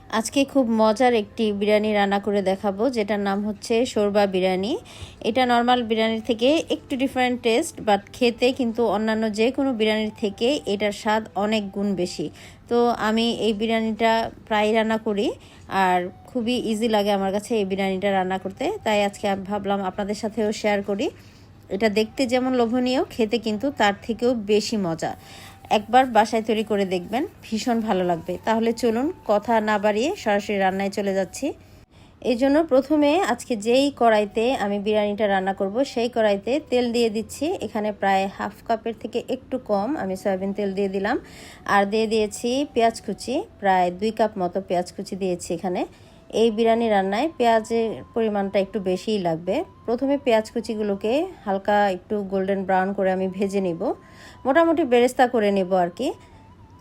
আজকে খুব মজার একটি বিরিয়ানি রান্না করে দেখাবো, যেটার নাম হচ্ছে শোরবা বিরিয়ানি। এটা নর্মাল বিরিয়ানির থেকে একটু ডিফারেন্ট টেস্ট, বাট খেতে কিন্তু অন্যান্য যে কোনো বিরিয়ানির থেকে এটার স্বাদ অনেক গুণ বেশি। তো আমি এই বিরিয়ানিটা প্রায় রান্না করি, আর খুবই ইজি লাগে আমার কাছে এই বিরিয়ানিটা রান্না করতে। তাই আজকে আমি ভাবলাম আপনাদের সাথেও শেয়ার করি। এটা দেখতে যেমন লোভনীয়, খেতে কিন্তু তার থেকেও বেশি মজা। একবার বাসায় তৈরি করে দেখবেন, ভীষণ ভালো লাগবে। তাহলে চলুন কথা না বাড়িয়ে সরাসরি রান্নায় চলে যাচ্ছি। এই জন্য প্রথমে আজকে যেই কড়াইতে আমি বিরিয়ানিটা রান্না করব সেই কড়াইতে তেল দিয়ে দিচ্ছি। এখানে প্রায় হাফ কাপের থেকে একটু কম আমি সয়াবিন তেল দিয়ে দিলাম, আর দিয়ে দিয়েছি পেঁয়াজ কুচি, প্রায় 2 কাপ মতো পেঁয়াজ কুচি দিয়েছি। এখানে এই বিরিয়ানি রান্নায় পেঁয়াজের পরিমাণটা একটু বেশিই লাগবে। প্রথমে পেঁয়াজ কুচিগুলোকে হালকা একটু গোল্ডেন ব্রাউন করে আমি ভেজে নিব, মোটামুটি বেরেস্তা করে নেব আর কি।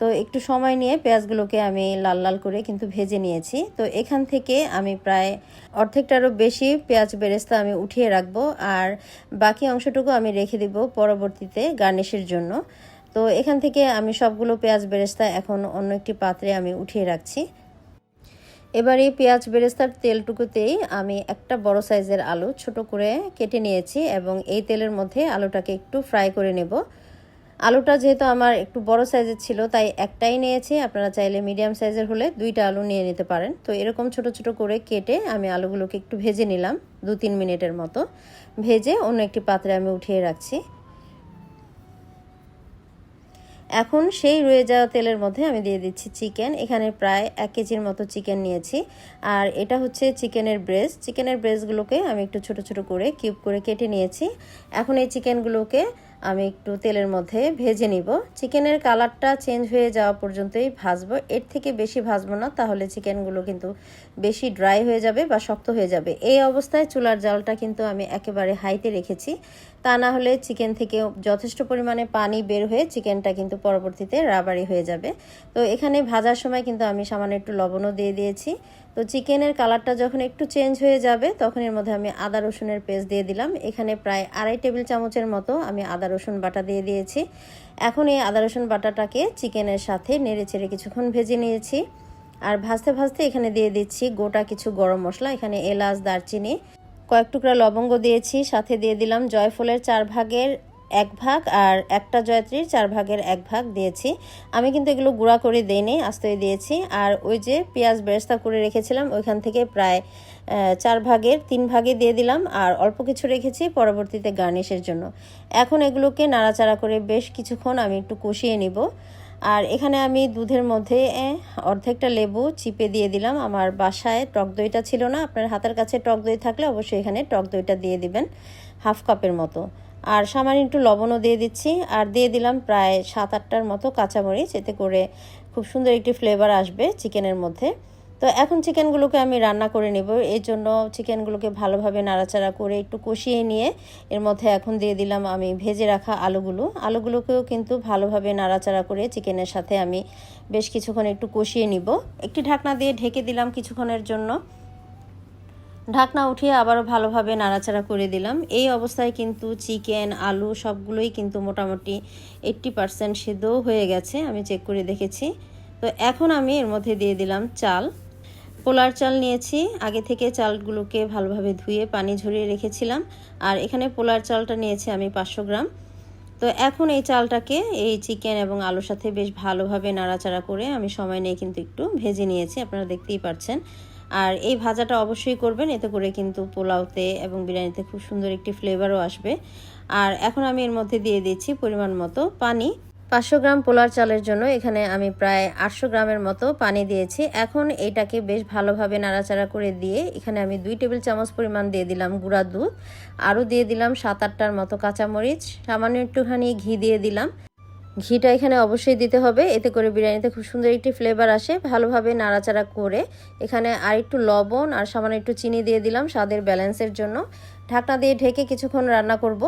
তো একটু সময় নিয়ে পেঁয়াজগুলোকে আমি লাল লাল করে কিন্তু ভেজে নিয়েছি। তো এখান থেকে আমি প্রায় অর্ধেকটারও বেশি পেঁয়াজ বেরেস্তা আমি উঠিয়ে রাখবো, আর বাকি অংশটুকু আমি রেখে দিব পরবর্তীতে গার্নিশের জন্য। তো এখান থেকে আমি সবগুলো পেঁয়াজ বেরেস্তা এখন অন্য একটি পাত্রে আমি উঠিয়ে রাখছি। এবার এই পেঁয়াজ বেরেস্তার তেলটুকুতেই আমি একটা বড় সাইজের আলু ছোট করে কেটে নিয়েছি, এবং এই তেলের মধ্যে আলুটাকে একটু ফ্রাই করে নেব। আলুটা যেহেতু আমার একটু বড় সাইজের ছিল তাই একটাই নিয়েছি, আপনারা চাইলে মিডিয়াম সাইজের হলে 2টা আলু নিয়ে নিতে পারেন। তো এরকম ছোট ছোট করে কেটে আমি আলুগুলোকে একটু ভেজে নিলাম, 2-3 মিনিটের মতো ভেজে অন্য একটি পাত্রে আমি উঠিয়ে রাখছি। এখন সেই রয়ে যাওয়া তেলের মধ্যে আমি দিয়ে দিচ্ছি চিকেন। এখানে প্রায় 1 কেজির মতো চিকেন নিয়েছি, আর এটা হচ্ছে চিকেনের ব্রেস্ট। চিকেনের ব্রেস্টগুলোকে আমি একটু ছোট ছোট করে কিউব করে কেটে নিয়েছি। এখন এই চিকেনগুলোকে আমি একটু তেলের মধ্যে ভেজে নিব। চিকেনের কালারটা চেঞ্জ হয়ে যাওয়া পর্যন্তই ভাজবো, এর থেকে বেশি ভাজবো না, তাহলে চিকেনগুলো কিন্তু বেশি ড্রাই হয়ে যাবে বা শক্ত হয়ে যাবে। এই অবস্থায় চুলার জালটা কিন্তু আমি একেবারে হাইতে রেখেছি, তা না হলে চিকেন থেকে যথেষ্ট পরিমাণে পানি বের হয়ে চিকেনটা কিন্তু পরবর্তীতে রাবারি হয়ে যাবে। তো এখানে ভাজার সময় কিন্তু আমি সামান্য একটু লবণও দিয়ে দিয়েছি। তো চিকেনের কালারটা যখন একটু চেঞ্জ হয়ে যাবে তখন এর মধ্যে আমি আদা রসুনের পেস্ট দিয়ে দিলাম। এখানে প্রায় 2.5 টেবিল চামচের মতো আমি আদা রসুন বাটা দিয়ে দিয়েছি। এখন এই আদা রসুন বাটাটাকে চিকেনের সাথে নেড়ে চেড়ে কিছুক্ষণ ভেজে নিয়েছি। আর ভাজতে ভাজতে এখানে দিয়ে দিচ্ছি গোটা কিছু গরম মশলা। এখানে এলাচ, দারচিনি, কয়েক টুকরা লবঙ্গ দিয়েছি, সাথে দিয়ে দিলাম জয়ফলের 4 ভাগের 1 ভাগ, আর একটা জয়ত্রীর 4 ভাগের 1 ভাগ দিয়েছি। আমি কিন্তু এগুলো গুঁড়া করে দেইনি, আস্তই দিয়েছি। আর ওই যে পেঁয়াজ বেরেস্তা করে রেখেছিলাম ওইখান থেকে প্রায় 4 ভাগের 3 ভাগে দিয়ে দিলাম, আর অল্প কিছু রেখেছি পরবর্তীতে গার্নিশের জন্য। এখন এগুলোকে নাড়াচাড়া করে বেশ কিছুক্ষণ আমি একটু কষিয়ে নিব। আর এখানে আমি দুধের মধ্যে অর্ধেকটা লেবু চিপে দিয়ে দিলাম। আমার বাসায় টক দইটা ছিল না, আপনার হাতের কাছে টক দই থাকলে অবশ্যই এখানে টক দইটা দিয়ে দিবেন, হাফ কাপের মতো। আর সামান্য একটু লবণও দিয়ে দিচ্ছি, আর দিয়ে দিলাম প্রায় 7-8টার মতো কাঁচামরিচ, এতে করে খুব সুন্দর একটি ফ্লেভার আসবে চিকেনের মধ্যে। তো এখন চিকেনগুলোকে আমি রান্না করে নেব, এই জন্য চিকেনগুলোকে ভালোভাবে নাড়াচাড়া করে একটু কষিয়ে নিয়ে এর মধ্যে এখন দিয়ে দিলাম আমি ভেজে রাখা আলুগুলোকেও কিন্তু ভালোভাবে নাড়াচাড়া করে চিকেনের সাথে আমি বেশ কিছুক্ষণ একটু কষিয়ে নিব। একটি ঢাকনা দিয়ে ঢেকে দিলাম কিছুক্ষণের জন্য। ঢাকনা উঠিয়ে আবারও ভালোভাবে নাড়াচাড়া করে দিলাম। এই অবস্থায় কিন্তু চিকেন, আলু সবগুলোই কিন্তু মোটামুটি 80% সিদ্ধও হয়ে গেছে, আমি চেক করে দেখেছি। তো এখন আমি এর মধ্যে দিয়ে দিলাম চাল। পোলার চাল নিয়েছি, আগে থেকে চালগুলোকে ভালোভাবে ধুয়ে পানি ঝরিয়ে রেখেছিলাম। আর এখানে পোলার চালটা নিয়েছি আমি 500 গ্রাম। তো এখন এই চালটাকে এই চিকেন এবং আলুর সাথে বেশ ভালোভাবে নাড়াচাড়া করে আমি সময় নিয়ে কিন্তু একটু ভেজে নিয়েছি, আপনারা দেখতেই পাচ্ছেন। আর এই ভাজাটা অবশ্যই করবেন, এতে করে কিন্তু পোলাওতে এবং বিরিয়ানিতে খুব সুন্দর একটি ফ্লেভারও আসবে। আর এখন আমি এর মধ্যে দিয়ে দিচ্ছি পরিমাণ মতো পানি। 500 গ্রাম পোলার চালের জন্য এখানে আমি প্রায় 800 গ্রামের মতো পানি দিয়েছি। এখন এটাকে বেশ ভালোভাবে নাড়াচাড়া করে দিয়ে এখানে আমি 2 টেবিল চামচ পরিমাণ দিয়ে দিলাম গুঁড়া দুধ, আরও দিয়ে দিলাম 7-8টার মতো কাঁচামরিচ, সামান্য একটুখানি ঘি দিয়ে দিলাম। ঘিটা এখানে অবশ্যই দিতে হবে, এতে করে বিরিয়ানিতে খুব সুন্দর একটি ফ্লেভার আসে। ভালোভাবে নাড়াচাড়া করে এখানে আর একটু লবণ আর সামান্য একটু চিনি দিয়ে দিলাম স্বাদের ব্যালেন্সের জন্য। ঢাকনা দিয়ে ঢেকে কিছুক্ষণ রান্না করব।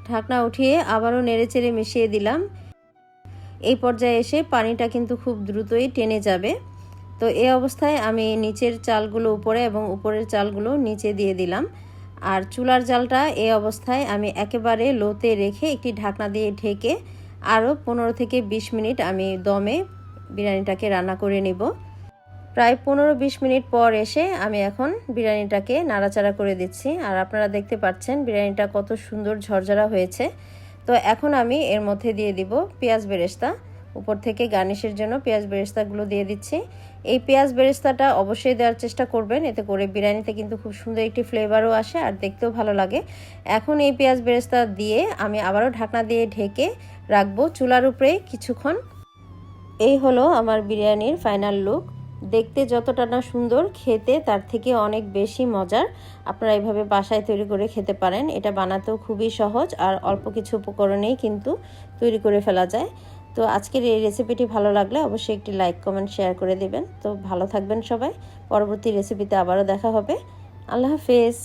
ঢাকনা উঠিয়ে আবারও নেড়েচেড়ে মিশিয়ে দিলাম। এই পর্যায়ে এসে পানিটা কিন্তু খুব দ্রুতই টেনে যাবে। তো এই অবস্থায় আমি নিচের চালগুলো উপরে এবং উপরের চালগুলো নিচে দিয়ে দিলাম। আর চুলার জালটা এই অবস্থায় আমি একেবারে লোতে রেখে একটি ঢাকনা দিয়ে ঢেকে আরও 15 থেকে 20 মিনিট আমি দমে বিরিয়ানিটাকে রান্না করে নেব। প্রায় 15-20 মিনিট পর এসে আমি এখন বিরিয়ানিটাকে নাড়াচাড়া করে দিচ্ছি। আর আপনারা দেখতে পাচ্ছেন বিরিয়ানিটা কত সুন্দর ঝরঝরা হয়েছে। তো এখন আমি এর মধ্যে দিয়ে দিব পেঁয়াজ বেরেস্তা। উপর থেকে গার্নিশের জন্য পেঁয়াজ বেরেস্তাগুলো দিয়ে দিচ্ছি। এই পেঁয়াজ বেরেস্তাটা অবশ্যই দেওয়ার চেষ্টা করবেন, এতে করে বিরিয়ানিতে কিন্তু খুব সুন্দর একটি ফ্লেভারও আসে আর দেখতেও ভালো লাগে। এখন এই পেঁয়াজ বেরেস্তা দিয়ে আমি আবারও ঢাকনা দিয়ে ঢেকে রাখবো চুলার উপরে কিছুক্ষণ। এই হলো আমার বিরিয়ানির ফাইনাল লুক। দেখতে যতটা না সুন্দর, খেতে তার থেকে অনেক বেশি মজার। আপনারা এইভাবে বাসায় তৈরি করে খেতে পারেন। এটা বানাতেও খুবই সহজ আর অল্প কিছু উপকরণেই কিন্তু তৈরি করে ফেলা যায়। তো আজকের এই রেসিপিটি ভালো লাগলে অবশ্যই একটি লাইক, কমেন্ট, শেয়ার করে দিবেন। তো ভালো থাকবেন সবাই। পরবর্তী রেসিপিতে আবারও দেখা হবে। আল্লাহ হাফেজ।